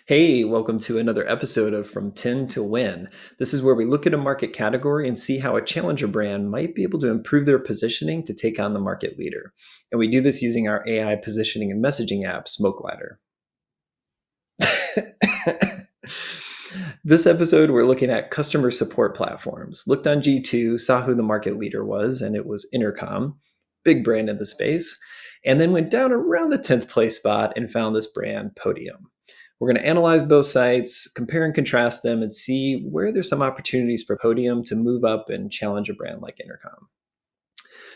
Hey, welcome to another episode of From 10 to Win. This is where we look at a market category and see how a challenger brand might be able to improve their positioning to take on the market leader. And we do this using our AI positioning and messaging app, Smoke Ladder. This episode, we're looking at customer support platforms. Looked on G2, saw who the market leader was, and it was Intercom, big brand in the space, and then went down around the 10th place spot and found this brand, Podium. We're going to analyze both sites, compare and contrast them, and see where there's some opportunities for Podium to move up and challenge a brand like Intercom.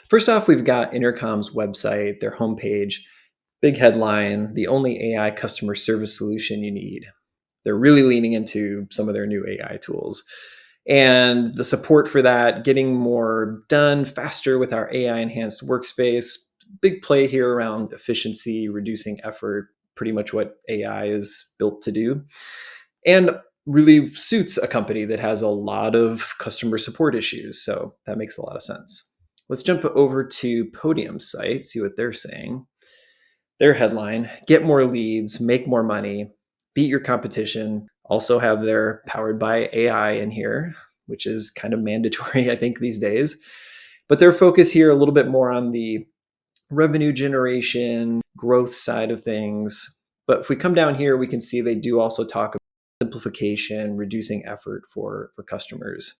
First off, we've got Intercom's website, their homepage, big headline, the only AI customer service solution you need. They're really leaning into some of their new AI tools. And the support for that, getting more done faster with our AI enhanced workspace, big play here around efficiency, reducing effort, pretty much what AI is built to do. And really suits a company that has a lot of customer support issues. So that makes a lot of sense. Let's jump over to Podium's site, see what they're saying. Their headline, get more leads, make more money, beat your competition. Also have their powered by AI in here, which is kind of mandatory, I think, these days. But their focus here a little bit more on the revenue generation, growth side of things. But if we come down here, we can see they do also talk about simplification, reducing effort for customers.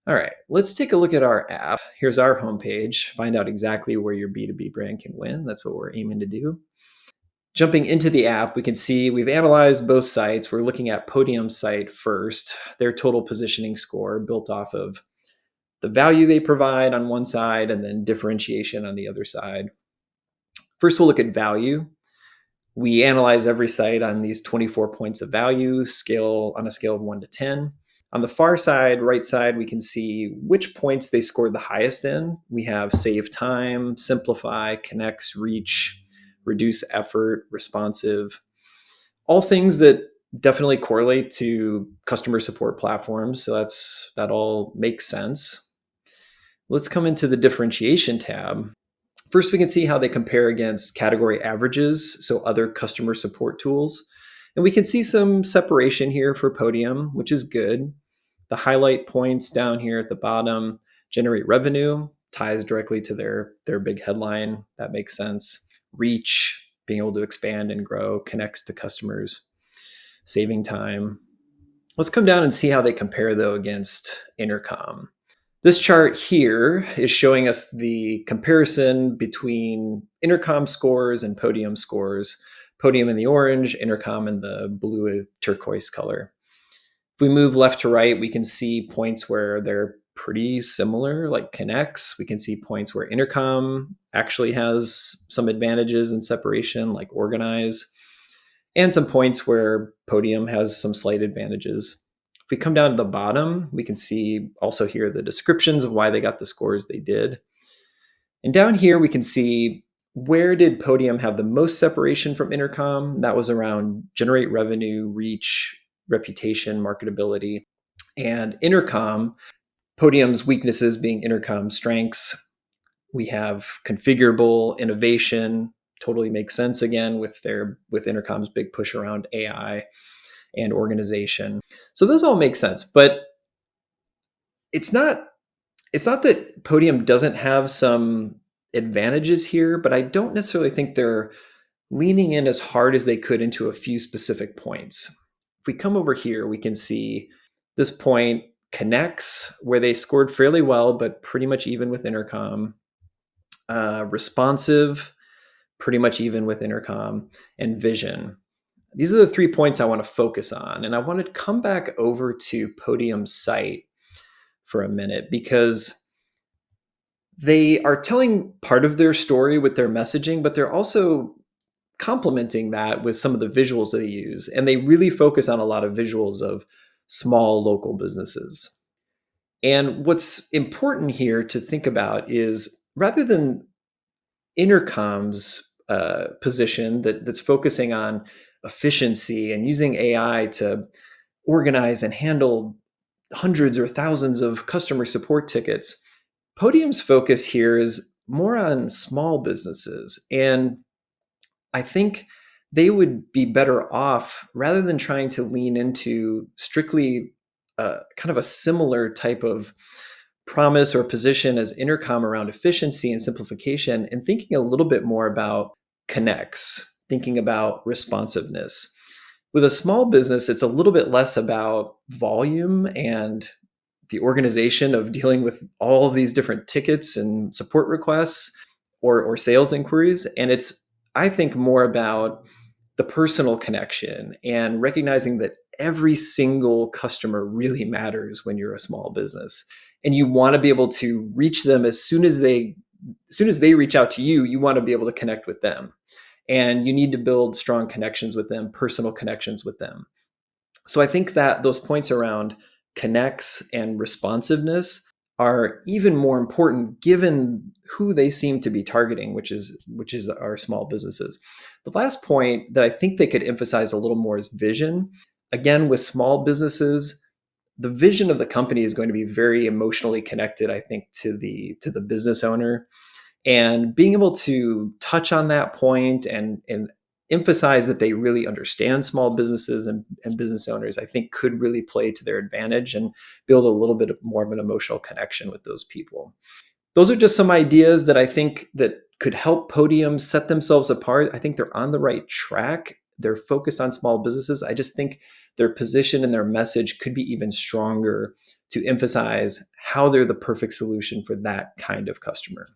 All right, let's take a look at our app. Here's our homepage. Find out exactly where your B2B brand can win. That's what we're aiming to do. Jumping into the app, we can see we've analyzed both sites. We're looking at Podium's site first, their total positioning score built off of the value they provide on one side and then differentiation on the other side. First, we'll look at value. We analyze every site on these 24 points of value, scale on a scale of 1 to 10. On the far side, right side, we can see which points they scored the highest in. We have save time, simplify, connects, reach, reduce effort, responsive, all things that definitely correlate to customer support platforms. So that all makes sense. Let's come into the differentiation tab. First, we can see how they compare against category averages, so other customer support tools. And we can see some separation here for Podium, which is good. The highlight points down here at the bottom generate revenue, ties directly to their big headline. That makes sense. Reach, being able to expand and grow, connects to customers, saving time. Let's come down and see how they compare, though, against Intercom. This chart here is showing us the comparison between Intercom scores and Podium scores. Podium in the orange, Intercom in the blue turquoise color. If we move left to right, we can see points where they're pretty similar, like connects. We can see points where Intercom actually has some advantages in separation, like organize, and some points where Podium has some slight advantages. If we come down to the bottom, we can see also here the descriptions of why they got the scores they did. And down here, we can see where did Podium have the most separation from Intercom? That was around generate revenue, reach, reputation, marketability. And Intercom, Podium's weaknesses being Intercom's strengths. We have configurable innovation, totally makes sense again with Intercom's big push around AI and organization. So those all make sense, but it's not that Podium doesn't have some advantages here, but I don't necessarily think they're leaning in as hard as they could into a few specific points. If we come over here, we can see this point connects where they scored fairly well, but pretty much even with Intercom. Responsive, pretty much even with Intercom, and vision. These are the 3 points I want to focus on. And I want to come back over to Podium's site for a minute because they are telling part of their story with their messaging, but they're also complementing that with some of the visuals they use. And they really focus on a lot of visuals of small local businesses. And what's important here to think about is rather than Intercom's position that's focusing on efficiency and using AI to organize and handle hundreds or thousands of customer support tickets, Podium's focus here is more on small businesses. And I think they would be better off rather than trying to lean into strictly kind of a similar type of promise or position as Intercom around efficiency and simplification, and thinking a little bit more about connects, thinking about responsiveness. With a small business, it's a little bit less about volume and the organization of dealing with all of these different tickets and support requests or sales inquiries. And it's, I think, more about the personal connection and recognizing that every single customer really matters when you're a small business. And you want to be able to reach them as soon as they reach out to you, you want to be able to connect with them. And you need to build strong connections with them, personal connections with them. So I think that those points around connects and responsiveness are even more important given who they seem to be targeting, which is our small businesses. The last point that I think they could emphasize a little more is vision. Again, with small businesses, the vision of the company is going to be very emotionally connected, I think, to the business owner. And being able to touch on that point and emphasize that they really understand small businesses and business owners, I think could really play to their advantage and build a little bit more of an emotional connection with those people. Those are just some ideas that I think that could help Podium set themselves apart. I think they're on the right track. They're focused on small businesses. I just think their position and their message could be even stronger to emphasize how they're the perfect solution for that kind of customer.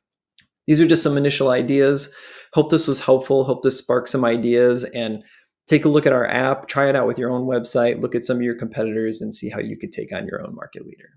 These are just some initial ideas. Hope this was helpful. Hope this sparked some ideas, and take a look at our app, try it out with your own website, look at some of your competitors and see how you could take on your own market leader.